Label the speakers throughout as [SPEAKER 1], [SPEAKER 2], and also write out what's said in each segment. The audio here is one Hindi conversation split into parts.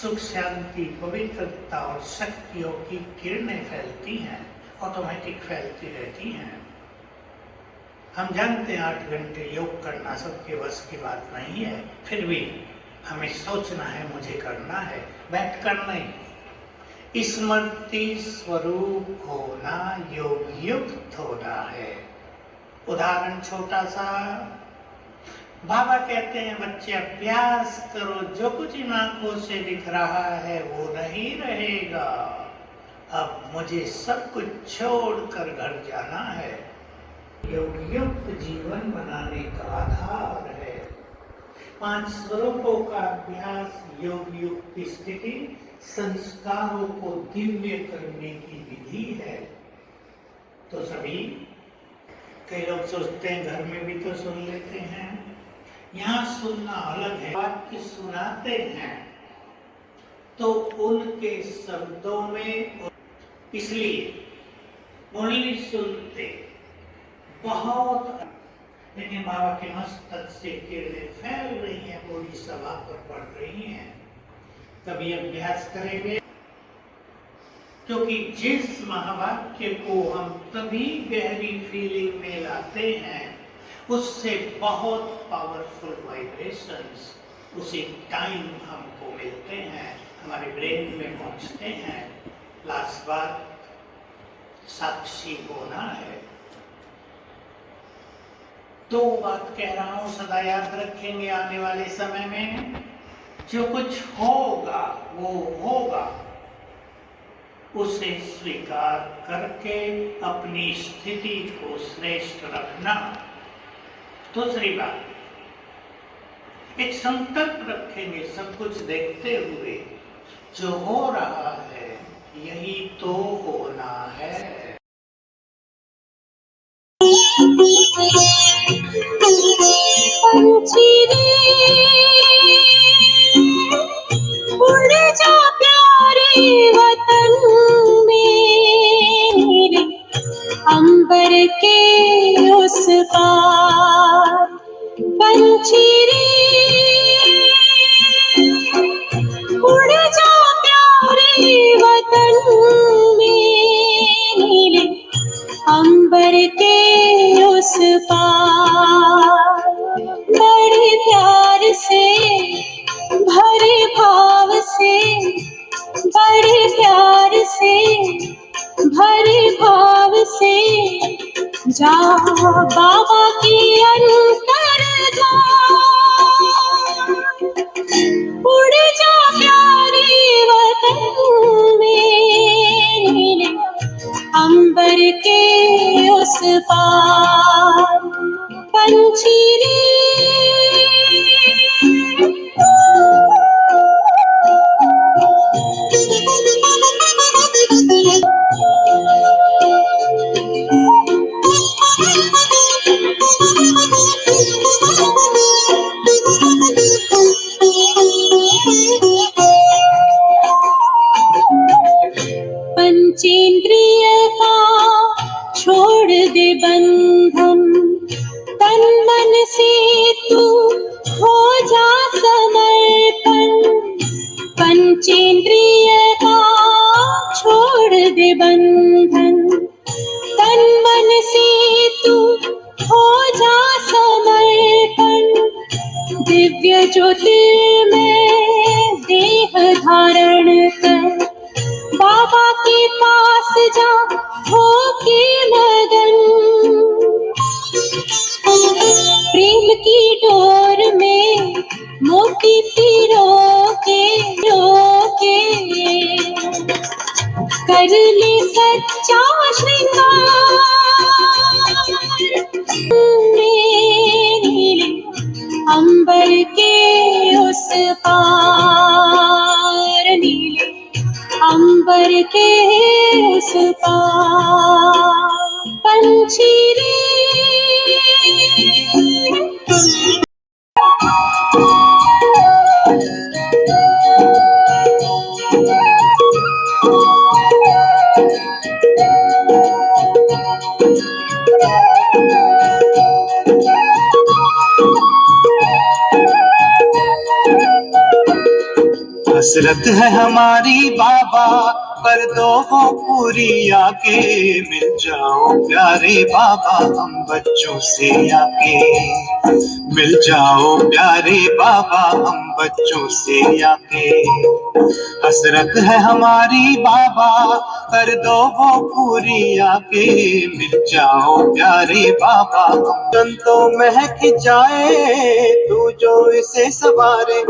[SPEAKER 1] सुख शांति पवित्रता और शक्तियों की किरणें फैलती हैं, ऑटोमेटिक फैलती रहती हैं। हम जानते हैं 8 घंटे योग करना सबके बस की बात नहीं है, फिर भी हमें सोचना है मुझे करना है, बैठ कर नहीं। स्मृति स्वरूप होना योग युक्त होना है। उदाहरण छोटा सा, बाबा कहते हैं बच्चे अभ्यास करो, जो कुछ इन आंखों से दिख रहा है वो नहीं रहेगा, अब मुझे सब कुछ छोड़कर घर जाना है। योग युक्त जीवन बनाने का आधार है। 5 स्वरूपों का अभ्यास योग युक्त स्थिति संस्कारों को दिव्य करने की विधि है। तो सभी कई लोग सोचते हैं घर में भी तो सुन लेते हैं, यहाँ सुनना अलग है। वाक्य सुनाते हैं तो उनके शब्दों में, इसलिए मुरली सुनते बहुत, लेकिन बाबा के मस्तक से किरणें फैल रही हैं, पूरी सभा पर पड़ रही हैं। कभी अभ्यास करेंगे, क्योंकि जिस महावाक्य को हम तभी गहरी फीलिंग में लाते हैं उससे बहुत पावरफुल वाइब्रेशंस उसी टाइम हमको मिलते हैं, हमारे ब्रेन में पहुंचते हैं। लास्ट बात साक्षी होना है। 2 बात कह रहा हूं, सदा याद रखेंगे आने वाले समय में, जो कुछ होगा वो होगा, उसे स्वीकार करके अपनी स्थिति को श्रेष्ठ रखना। दूसरी बात, एक संकल्प रखेंगे सब कुछ देखते हुए, जो हो रहा है यही तो होना है।
[SPEAKER 2] उड़ जा प्यारे वतन मेरे, अंबर के उस पार पंछी रे, उड़ जा प्यारे वतन मेरे, अंबर के उस पार। बड़े प्यार से भरे भाव से, बड़े प्यार से भरे भाव से जा बाबा की अंतरधाम। उड़ जा प्यारे वतन मेरे, अंबर के उस पार पंछी रे। पंचेंद्रिय का छोड़ दे बंधन, तन मन से तू हो जा समर्पण। पंचेंद्रिय का छोड़ दे बंधन, तन मन से तू हो जा समर्पण। दिव्य ज्योतिर्मय देह धारण कर, बाबा के पास जा हो के मगन। प्रेम की डोर में मोती पिरो के कर ले सच्चा श्रृंगार। मेरे अंबर के उस पार, नीले अंबर के उस पार पंछी रे।
[SPEAKER 3] हसरत है हमारी बाबा, कर दो वो पूरी आके, मिल जाओ प्यारे बाबा हम बच्चों से आके, मिल जाओ प्यारे बाबा हम बच्चों से आके। हसरत है हमारी बाबा, कर दो वो पूरी आके, मिल जाओ प्यारे बाबा हम। तो महक जाए तू जो इसे सवारे,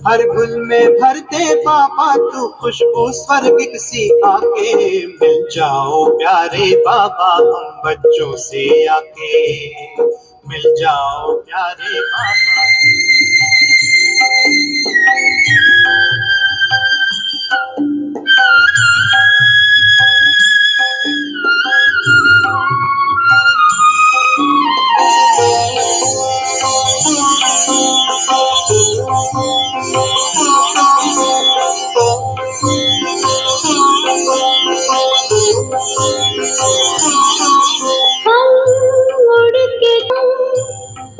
[SPEAKER 3] हर गुल में भरते बाबा तू खुशबू स्वर्ग सी आके, मिल जाओ प्यारे बाबा हम बच्चों से आके, मिल जाओ प्यारे बाबा।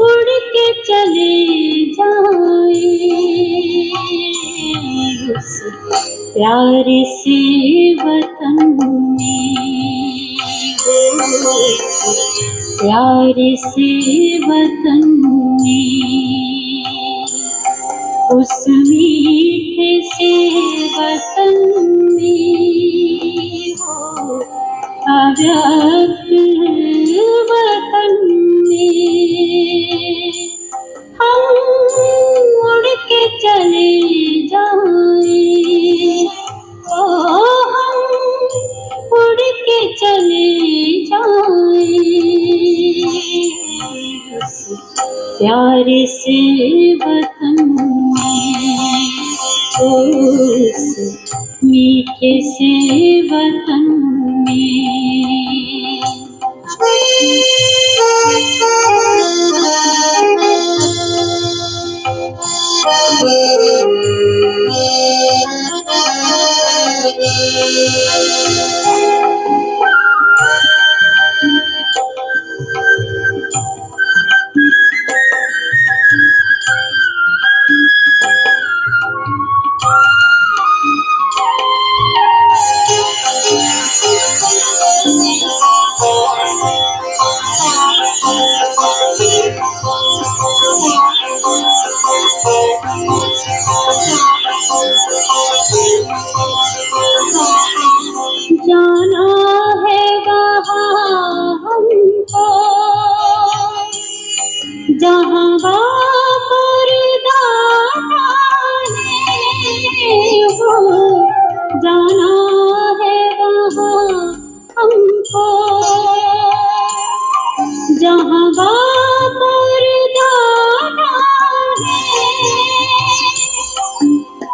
[SPEAKER 2] उड़ के चले जाए उस प्यारे से वतन में, प्यारे से वतन में, उस मीठे से वतन में, हो अव्यक्त वतन में हम उड़ के चले जाएं, ओ हम उड़ के चले जाएं उस प्यारे से वतन में, उस मीठे से वतन में। जाना है वहाँ हमको जहाँ बापर दाने हो, जाना है वहाँ हमको जहाँ बापर दाने,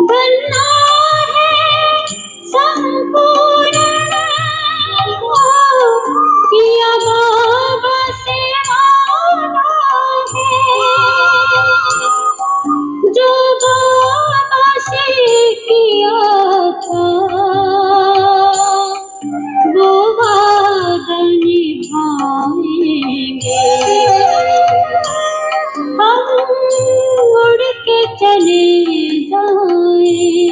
[SPEAKER 2] बनना है संपूर्ण किया बाबा से वादा है, जो बाबा से किया था वो वादा निभाएंगे। हम उड़ के चले जाएं,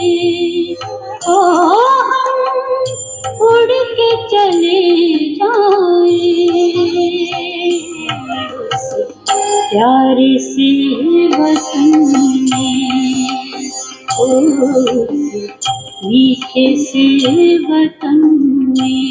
[SPEAKER 2] ओ हम उड़ के चले जाएं उस प्यारे से वतन में, उस मीठे से वतन में।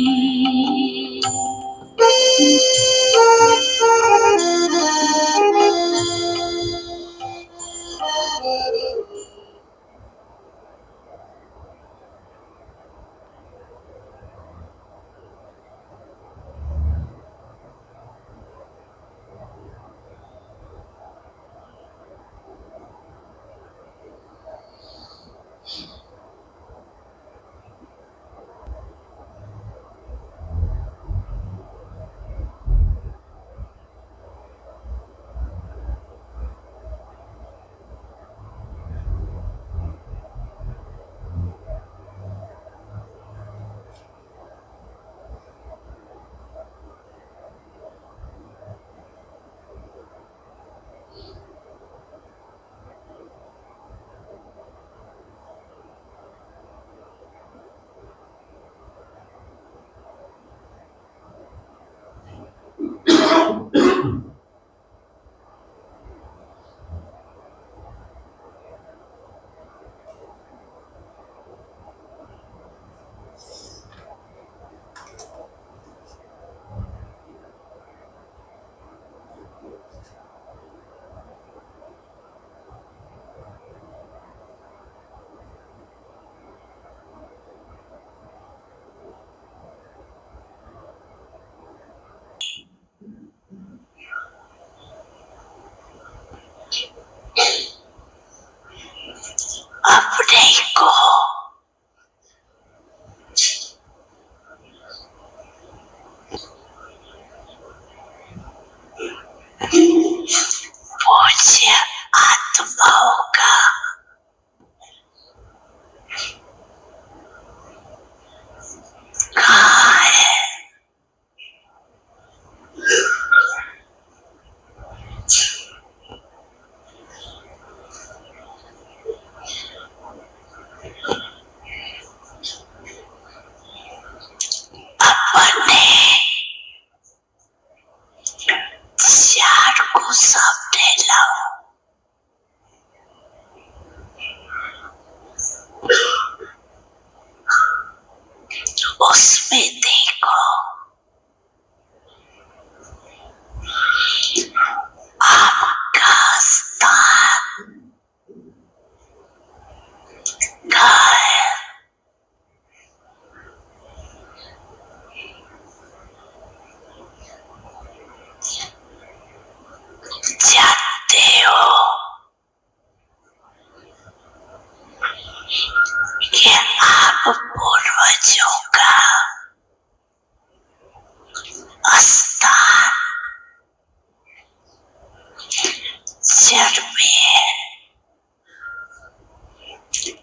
[SPEAKER 2] अपने चार को सामने लाओ, उसमें देखो आपका स्थान कहाँ है। जानते हो कि आप पूर्वजों का स्थान जड़ में है,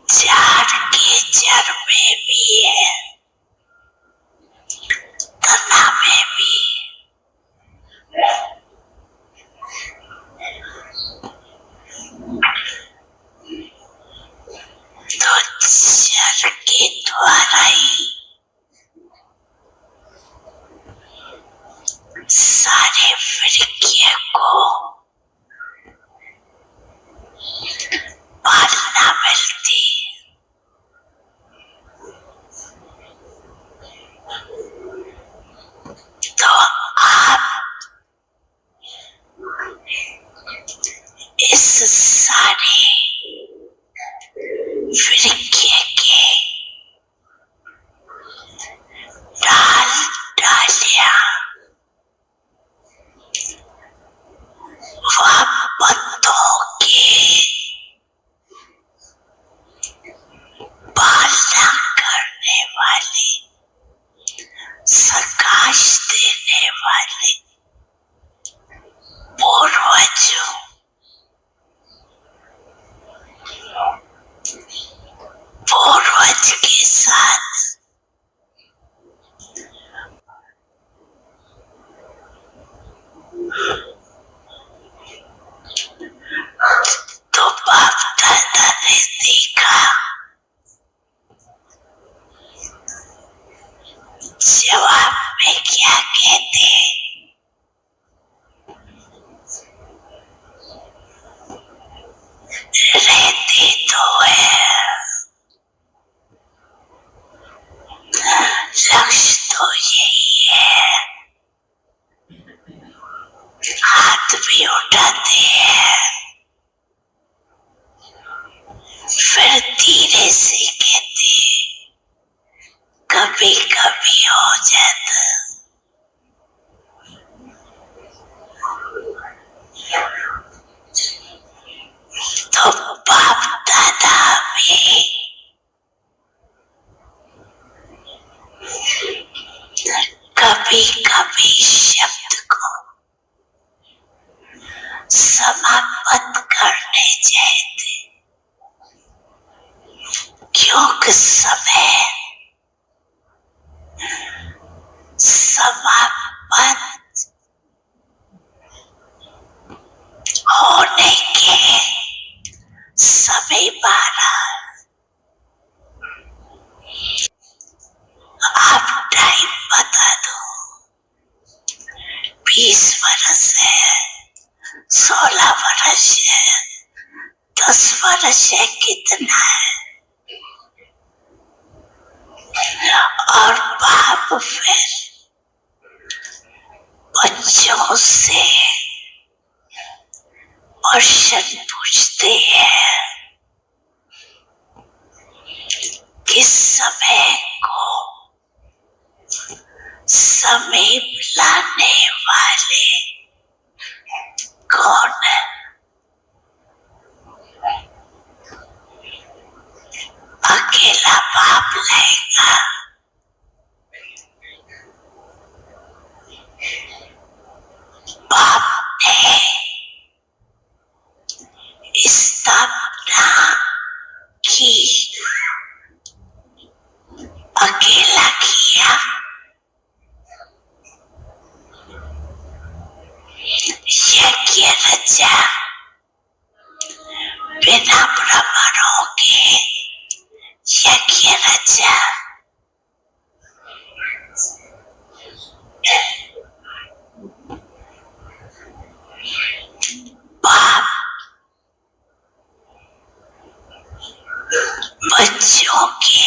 [SPEAKER 2] झाड़ के जड़ में भी है, तना में भी। तो जड़ के द्वारा ही सारे वृक्ष को पालना मिलती है। तो आप इस सारे वृक्ष के डाल डालियां व पत्तों के पालना करने वाले, प्रकाश देने वाले पूर्वजों पूर्वज के साथ तो बाप दादा ने देखा जवाब में क्या कहते, रहते तो है, लक्ष्य तो यही है, हाथ भी उठाते हैं, फिर धीरे से कहते कभी कभी हो जाता। तो बाप दादा भी कभी कभी शब्द को समाप्त करने चाहते, क्योंकि समय समाप्त होने के समय 12। आप टाइम बता दो, 20 वर्ष है, 16 वर्ष है, 10 वर्ष है, कितना है। और बाप फिर बच्चों से क्वेश्चन पूछते हैं कि समय को समीप लाने वाले कौन है। अकेला बाप लाएगा, बाप ने स्थापना की बच्चा बाप बच्चों के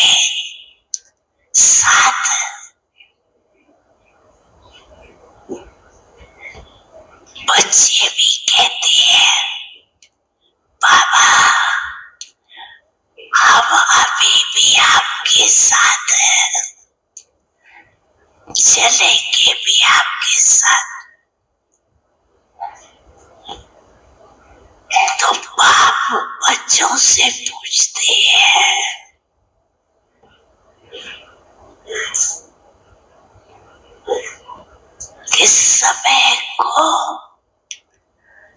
[SPEAKER 2] साथ बच्चे भी कहते हैं बाबा हम अभी भी आपके साथ हैं, चलेंगे भी आपके साथ। तो बाप बच्चों से पूछते हैं कि समय को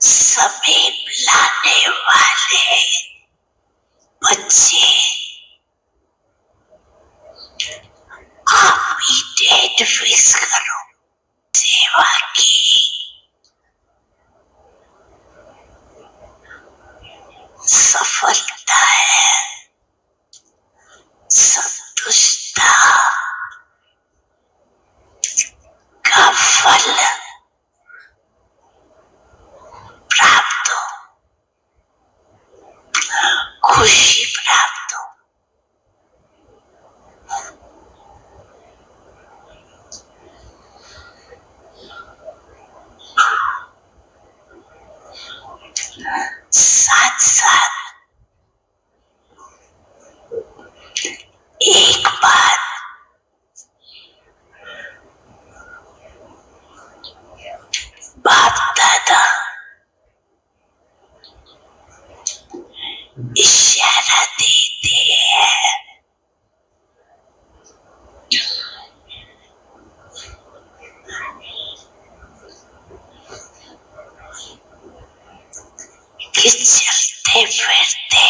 [SPEAKER 2] समीप लाने वाले बच्चे आप ही डेट फिक्स करो, सेवा की सफलता है, संतुष्टता का फल प्राप्त हो, खुशी प्राप्त हो। साथ साथ एक बात बाप दादा इशारा देते हैं कि चलते फिरते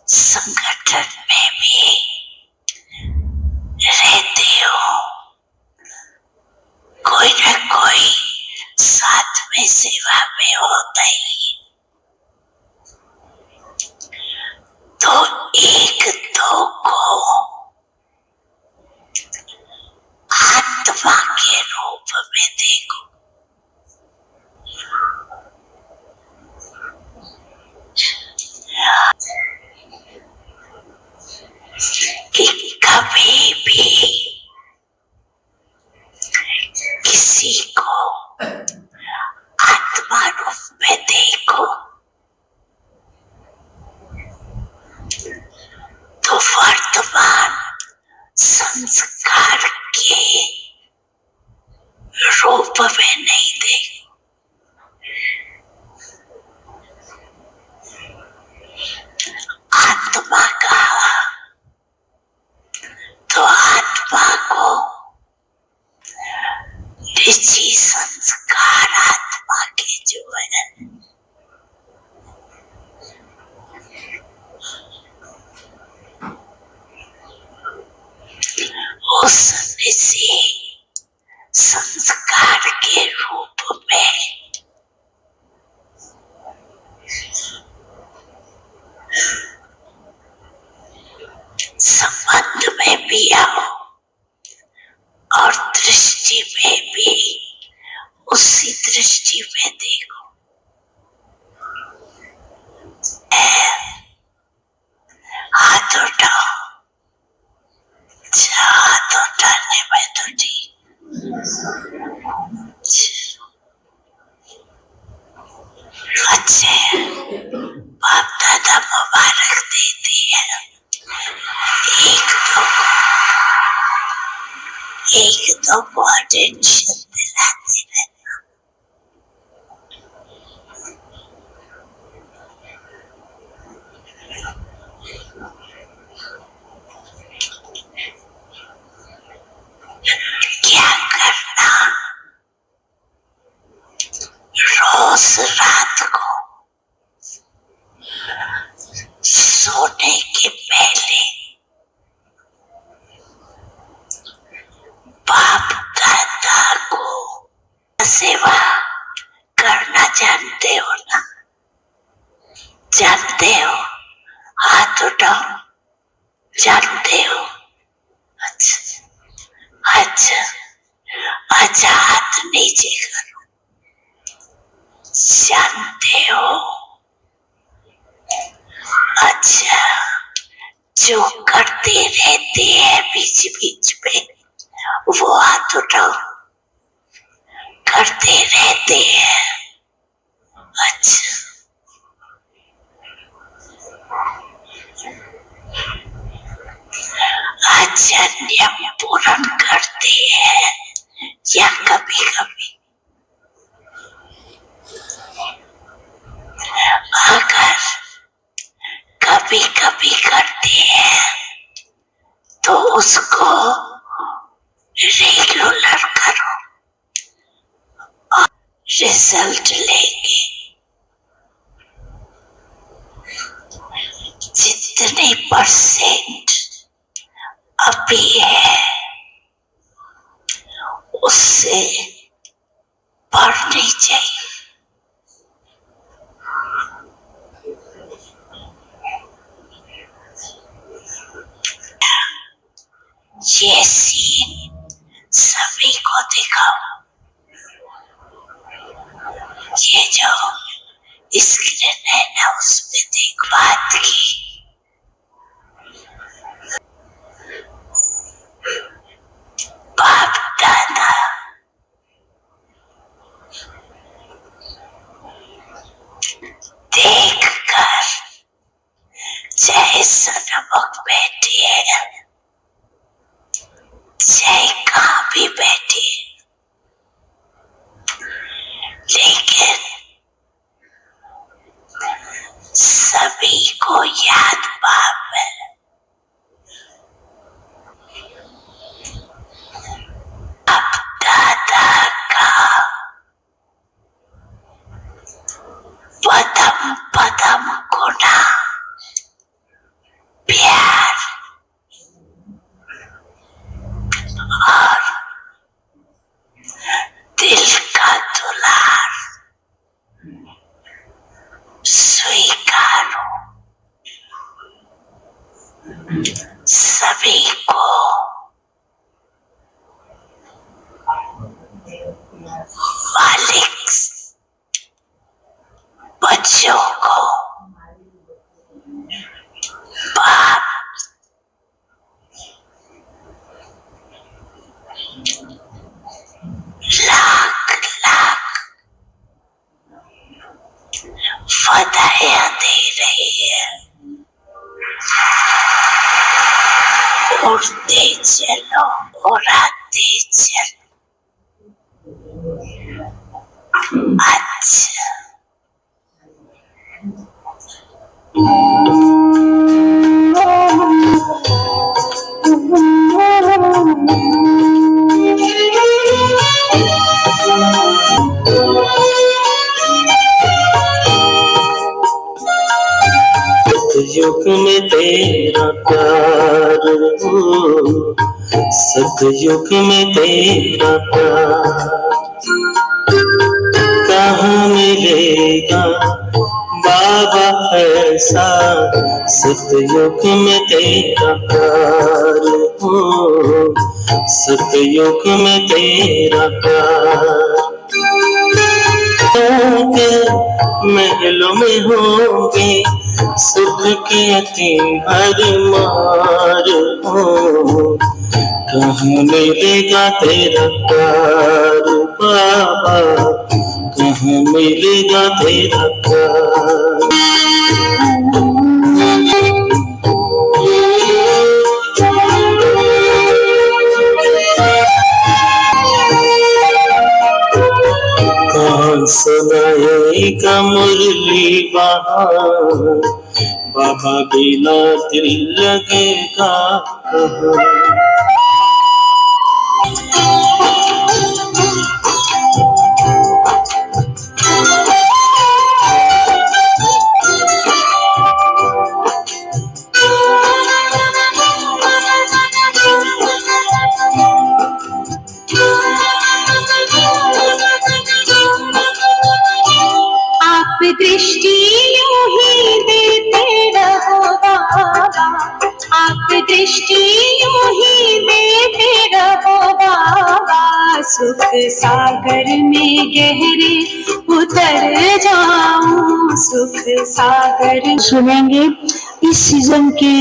[SPEAKER 2] संगठन में भी रहते हो, कोई न कोई साथ में सेवा में होता ही, तो एक दो को आत्मा के रूप में देखो। कि कभी भी किसी को आत्मा रूप में देखो तो वर्तमान संस्कार के रूप में नहीं देखो। आत्मा का तो आत्मा को निजी संस्कार आत्मा के जो है उस निजी संस्कार के रूप में संबंध में भी आओ और दृष्टि में भी उसी दृष्टि में देखो। हाथ उठाओ, हाथ उठाने में तो ठीक, अच्छे बाप दादा मुबारक देती है। एक दो को अटेंशन दिलाते रहना। क्या करना, रोज रात को जानते हो? हाथ उठाओ, जानते हो? अच्छा अच्छा अच्छा, हाथ नीचे करो। जानते हो? अच्छा, जो करते रहते हैं बीच बीच में, वो हाथ उठाओ। करते रहते हैं। अच्छा, अच्छा, नियम पूर्ण करते हैं या कभी कभी? अगर कभी कभी करते हैं तो उसको रेगुलर करो और रिजल्ट लेंगे। जितने परसेंट अभी है उससे बढ़नी चाहिए। ये सीन सभी को दिखाओ। ये जो स्क्रीन है ना, उसमें देख बात की। बाप दादा देख कर, चाहे सनमक बैठी है, चाहे कहाँ भी बैठी है, लेकिन सभी को याद बाप है। बाप दादा का पदम पदम गुना प्यार और दिल का दुलार स्वीकारो। सभी को मालिक, बच्चों को बाप, लाख लाख बधाइयां दे रही है। उड़ते चलो, उड़ाते चलो। अच्छा,
[SPEAKER 4] सतयुग में तेरा प्यार, सतयुग में तेरा प्यार कहाँ मिलेगा बाबा ऐसा। सतयुग में तेरा प्यार, सतयुग में तेरा प्यार। महलों में होंगे सुख के अति भरमार, कहाँ मिलेगा तेरा प्यार बाबा, कहाँ मिलेगा तेरा प्यार। कौन सुनाएगा मुरली बहार, बाबा बिना दिल लगेगा कहाँ।
[SPEAKER 5] आप दृष्टि यूं ही देते
[SPEAKER 2] रहो बाबा, आप दृष्टि यूं ही देते रहो बाबा, सुख सागर में गहरे उतर जाऊं, सुख सागर। सुनेंगे इस सीजन के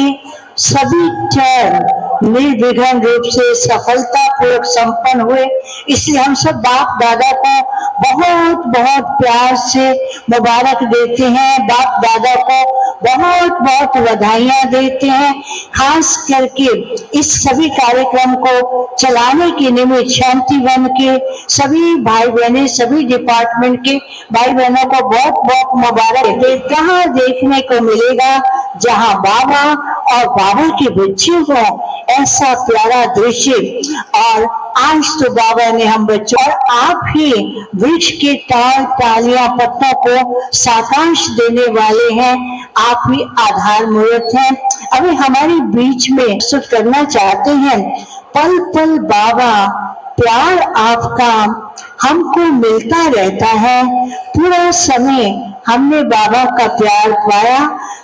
[SPEAKER 2] सभी टर्म निर्विघ्न रूप से सफलतापूर्वक संपन्न हुए, इसलिए हम सब बाप दादा को बहुत बहुत प्यार से मुबारक देते हैं, बाप दादा को बहुत बहुत बधाइयां देते हैं। खास करके इस सभी कार्यक्रम को चलाने के निमित्त शांति वन के सभी भाई बहनें, सभी डिपार्टमेंट के भाई बहनों को बहुत बहुत मुबारक। कहाँ देखने को मिलेगा जहाँ बाबा और बाबा के बच्चे हो, ऐसा प्यारा दृश्य। और आज तो बाबा ने हम बच्चों और आप ही वृक्ष के ताल टालियां पत्तों को साकांश देने वाले हैं, आप ही आधार मूर्त हैं। अभी हमारे बीच में प्रस्तुत करना चाहते हैं पल पल बाबा, प्यार आपका हमको मिलता रहता है, पूरा समय हमने बाबा का प्यार पाया,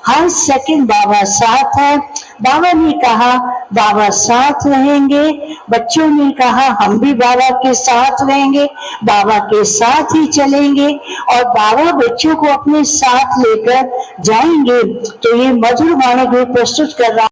[SPEAKER 2] हर सेकंड बाबा साथ है। बाबा ने कहा बाबा साथ रहेंगे, बच्चों ने कहा हम भी बाबा के साथ रहेंगे, बाबा के साथ ही चलेंगे और बाबा बच्चों को अपने साथ लेकर जाएंगे। तो ये मधुर गाने को प्रस्तुत कर रहा